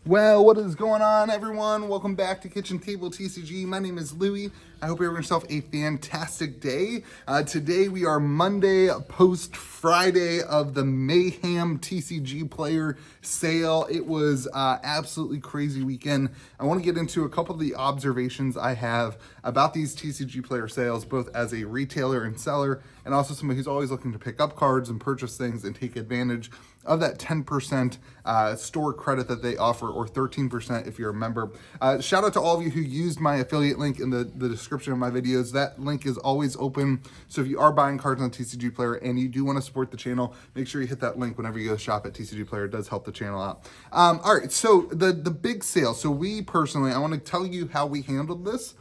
Well, what is going on, everyone? Welcome back to Kitchen Table TCG. My name is Louie. I hope you're having yourself a fantastic day. Today we are Monday, post Friday of the Mayhem TCG player sale. It was absolutely crazy weekend. I want to get into a couple of the observations I have about these TCG player sales, both as a retailer and seller, and also somebody who's always looking to pick up cards and purchase things and take advantage of that 10% store credit that they offer, or 13% if you're a member. Shout out to all of you who used my affiliate link in the description of my videos. That link is always open. So if you are buying cards on TCG Player and you do want to support the channel, make sure you hit that link whenever you go shop at TCG Player. It does help the channel out. All right, so the big sale. So we personally, I want to tell you how we handled this.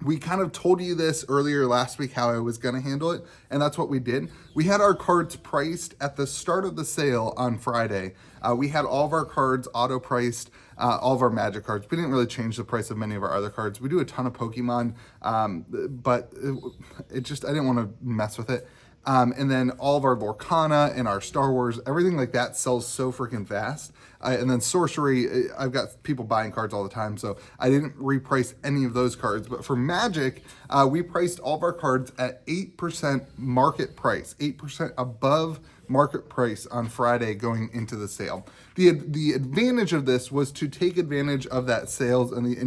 We kind of told you this earlier last week, how I was going to handle it, and that's what we did. We had our cards priced at the start of the sale on Friday. We had all of our cards auto-priced, all of our Magic cards. We didn't really change the price of many of our other cards. We do a ton of Pokemon, but I didn't want to mess with it. And then all of our Lorcana and our Star Wars, everything like that sells so freaking fast. And then Sorcery, I've got people buying cards all the time, so I didn't reprice any of those cards. But for Magic, we priced all of our cards at 8% market price, 8% above market price on Friday going into the sale. The advantage of this was to take advantage of that sales and the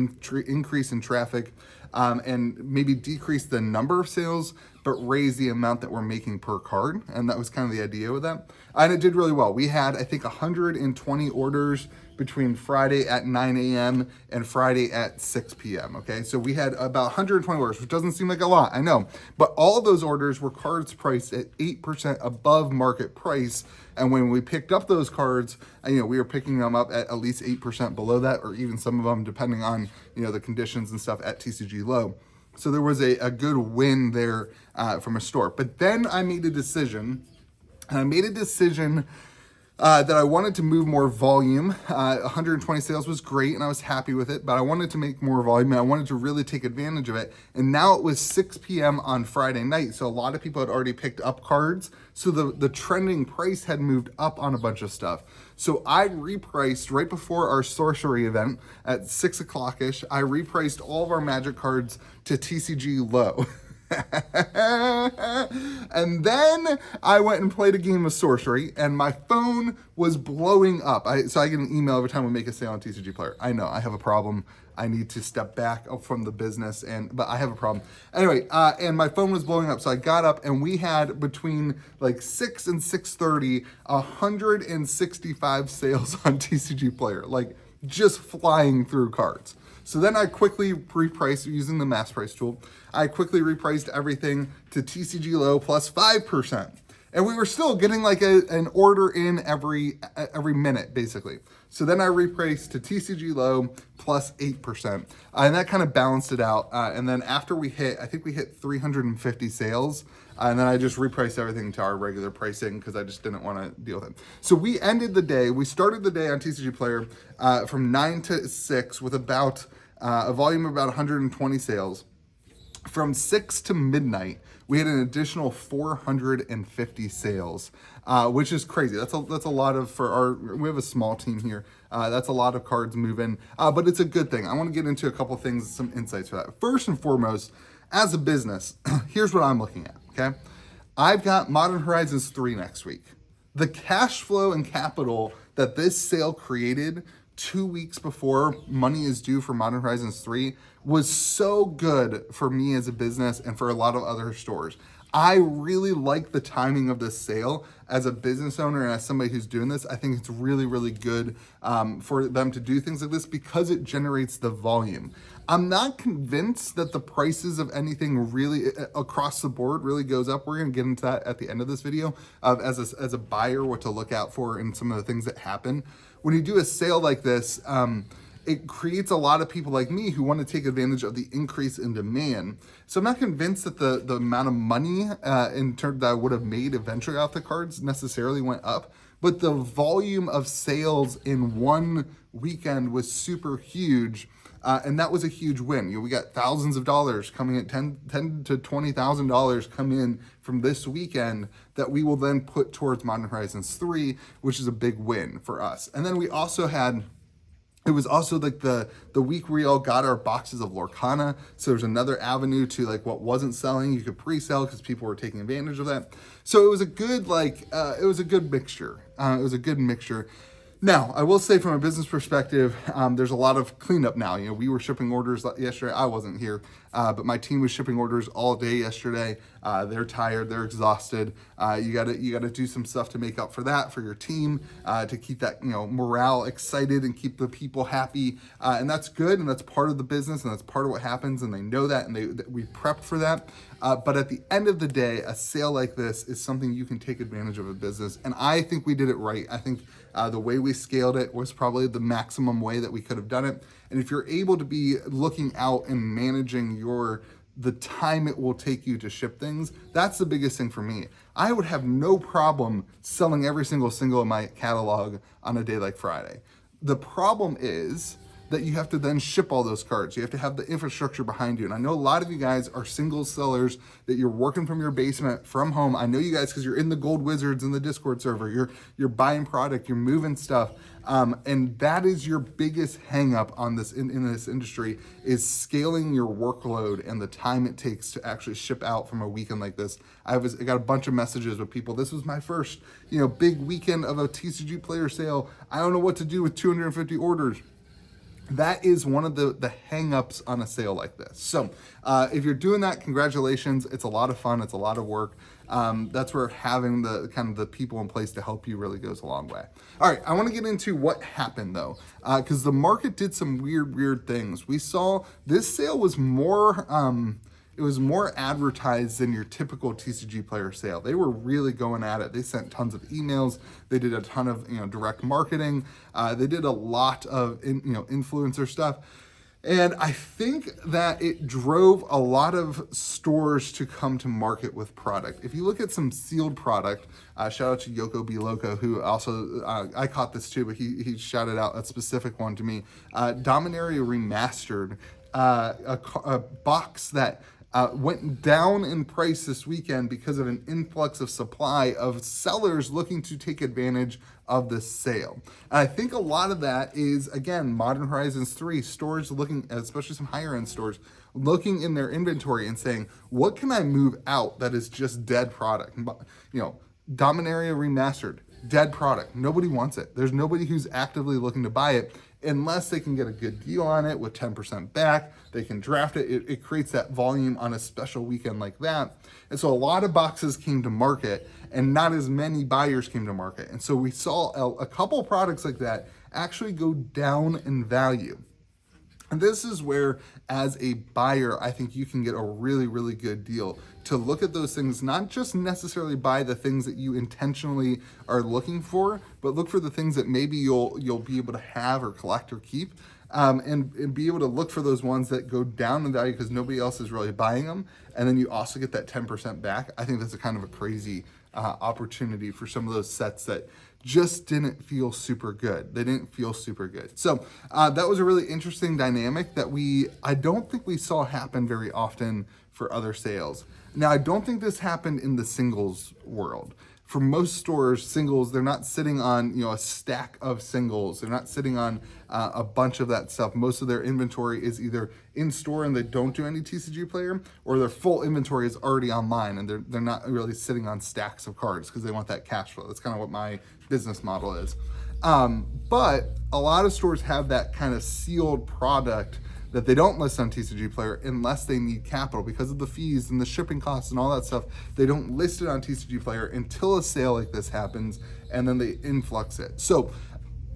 increase in traffic, and maybe decrease the number of sales, but raise the amount that we're making per card. And that was kind of the idea with that. And it did really well. We had, I think, 120 orders between Friday at 9 a.m. and Friday at 6 p.m. Okay, so we had about 120 orders, which doesn't seem like a lot, I know. But all of those orders were cards priced at 8% above market price. And when we picked up those cards, we were picking them up at least 8% below that, or even some of them, depending on, the conditions and stuff, at TCG low. So there was a good win there from a store. But then I made a decision, that I wanted to move more volume. 120 sales was great, and I was happy with it, but I wanted to make more volume, and I wanted to really take advantage of it. And now it was 6 p.m. on Friday night, so a lot of people had already picked up cards, so the trending price had moved up on a bunch of stuff. So I repriced right before our Sorcery event at 6 o'clock-ish. I repriced all of our Magic cards to TCG low. And then I went and played a game of Sorcery, and my phone was blowing up. So I get an email every time we make a sale on TCG Player. I know, I have a problem. I need to step back from the business, but I have a problem. Anyway, and my phone was blowing up, so I got up, and we had between like 6 and 6:30, 165 sales on TCG Player, like just flying through cards. So then I quickly repriced using the mass price tool. I quickly repriced everything to TCG low plus 5%. And we were still getting like an order in every minute, basically. So then I repriced to TCG low plus 8%. And that kind of balanced it out. And then after I think we hit 350 sales. And then I just repriced everything to our regular pricing because I just didn't want to deal with it. So we started the day on TCG Player from 9 to 6 with about a volume of about 120 sales. From 6 to midnight, we had an additional 450 sales, which is crazy. That's a lot of, we have a small team here. That's a lot of cards moving, but it's a good thing. I want to get into a couple things, some insights for that. First and foremost, as a business, here's what I'm looking at, okay? I've got Modern Horizons 3 next week. The cash flow and capital that this sale created 2 weeks before money is due for Modern Horizons 3 was so good for me as a business and for a lot of other stores. I really like the timing of this sale as a business owner and as somebody who's doing this. I think it's really, really good for them to do things like this because it generates the volume. I'm not convinced that the prices of anything really across the board really goes up. We're going to get into that at the end of this video as a buyer, what to look out for and some of the things that happen. When you do a sale like this, it creates a lot of people like me who want to take advantage of the increase in demand. So I'm not convinced that the amount of money in terms that I would have made eventually off the cards necessarily went up, but the volume of sales in one weekend was super huge. And that was a huge win. We got thousands of dollars coming in, $10,000 to $20,000 come in from this weekend that we will then put towards Modern Horizons 3, which is a big win for us. And then we also had It was also like the week we all got our boxes of Lorcana. So there's another avenue to like what wasn't selling. You could pre-sell because people were taking advantage of that. So it was a good it was a good mixture. It was a good mixture. Now, I will say from a business perspective, there's a lot of cleanup now. You know, we were shipping orders yesterday. I wasn't here, but my team was shipping orders all day yesterday. They're tired. They're exhausted. You gotta do some stuff to make up for that for your team, to keep that, you know, morale excited and keep the people happy. And that's good. And that's part of the business. And that's part of what happens. And they know that. And we prepped for that. But at the end of the day, a sale like this is something you can take advantage of a business. And I think we did it right. I think the way we scaled it was probably the maximum way that we could have done it. And if you're able to be looking out and managing the time it will take you to ship things, that's the biggest thing for me. I would have no problem selling every single in my catalog on a day like Friday. The problem is that you have to then ship all those cards. You have to have the infrastructure behind you. And I know a lot of you guys are single sellers, that you're working from your basement from home. I know you guys because you're in the Gold Wizards in the Discord server. You're buying product, you're moving stuff. And that is your biggest hang up on this in this industry, is scaling your workload and the time it takes to actually ship out from a weekend like this. I got a bunch of messages with people. This was my first, you know, big weekend of a TCG player sale. I don't know what to do with 250 orders. That is one of the hang-ups on a sale like this. So if you're doing that, congratulations. It's a lot of fun. It's a lot of work. That's where having the kind of the people in place to help you really goes a long way. All right, I want to get into what happened though, because the market did some weird things. We saw this sale was more, it was more advertised than your typical TCG player sale. They were really going at it. They sent tons of emails. They did a ton of, you know, direct marketing. They did a lot of influencer stuff. And I think that it drove a lot of stores to come to market with product. If you look at some sealed product, shout out to Yoko B Loco, who also, I caught this too, but he shouted out a specific one to me. Dominaria Remastered, a box that went down in price this weekend because of an influx of supply of sellers looking to take advantage of this sale. And I think a lot of that is, again, Modern Horizons 3 stores looking, especially some higher end stores, looking in their inventory and saying, what can I move out that is just dead product? You know, Dominaria Remastered, dead product. Nobody wants it. There's nobody who's actively looking to buy it unless they can get a good deal on it with 10% back. They can draft it. It creates that volume on a special weekend like that. And so a lot of boxes came to market and not as many buyers came to market. And so we saw a couple products like that actually go down in value. And this is where, as a buyer, I think you can get a really good deal to look at those things, not just necessarily buy the things that you intentionally are looking for, but look for the things that maybe you'll be able to have or collect or keep, and be able to look for those ones that go down in value because nobody else is really buying them. And then you also get that 10% back. I think that's a kind of a crazy opportunity for some of those sets that just didn't feel super good. They didn't feel super good. So that was a really interesting dynamic that I don't think we saw happen very often for other sales. Now, I don't think this happened in the singles world. For most stores, singles, they're not sitting on, you know, a stack of singles. They're not sitting on a bunch of that stuff. Most of their inventory is either in store and they don't do any TCG player, or their full inventory is already online and they're not really sitting on stacks of cards because they want that cash flow. That's kind of what my business model is. But a lot of stores have that kind of sealed product that they don't list on TCG Player unless they need capital because of the fees and the shipping costs and all that stuff. They don't list it on TCG Player until a sale like this happens, and then they influx it. So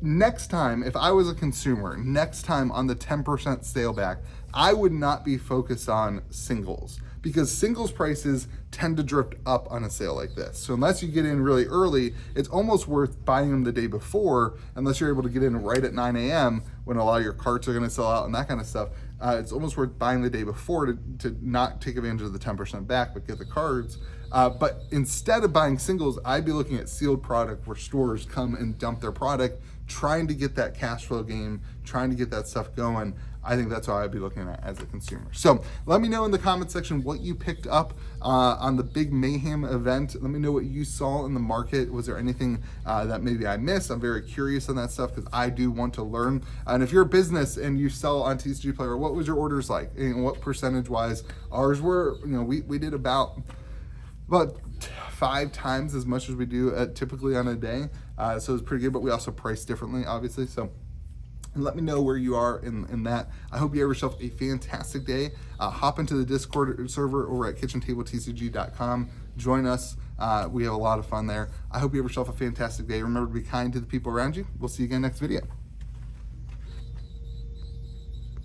next time, if I was a consumer, next time on the 10% sale back, I would not be focused on singles because singles prices tend to drift up on a sale like this. So unless you get in really early, it's almost worth buying them the day before, unless you're able to get in right at 9 a.m. when a lot of your carts are gonna sell out and that kind of stuff. It's almost worth buying the day before to not take advantage of the 10% back, but get the cards. But instead of buying singles, I'd be looking at sealed product where stores come and dump their product, trying to get that cash flow game, trying to get that stuff going. I think that's what I'd be looking at as a consumer. So let me know in the comment section what you picked up on the big Mayhem event. Let me know what you saw in the market. Was there anything that maybe I missed? I'm very curious on that stuff because I do want to learn. And if you're a business and you sell on TCGplayer, what was your orders like? And what percentage wise? Ours were, we did about 5 times as much as we do typically on a day. So it's pretty good, but we also price differently, obviously. So let me know where you are in that. I hope you have yourself a fantastic day. Hop into the Discord server over at KitchenTableTCG.com. Join us. We have a lot of fun there. I hope you have yourself a fantastic day. Remember to be kind to the people around you. We'll see you again next video.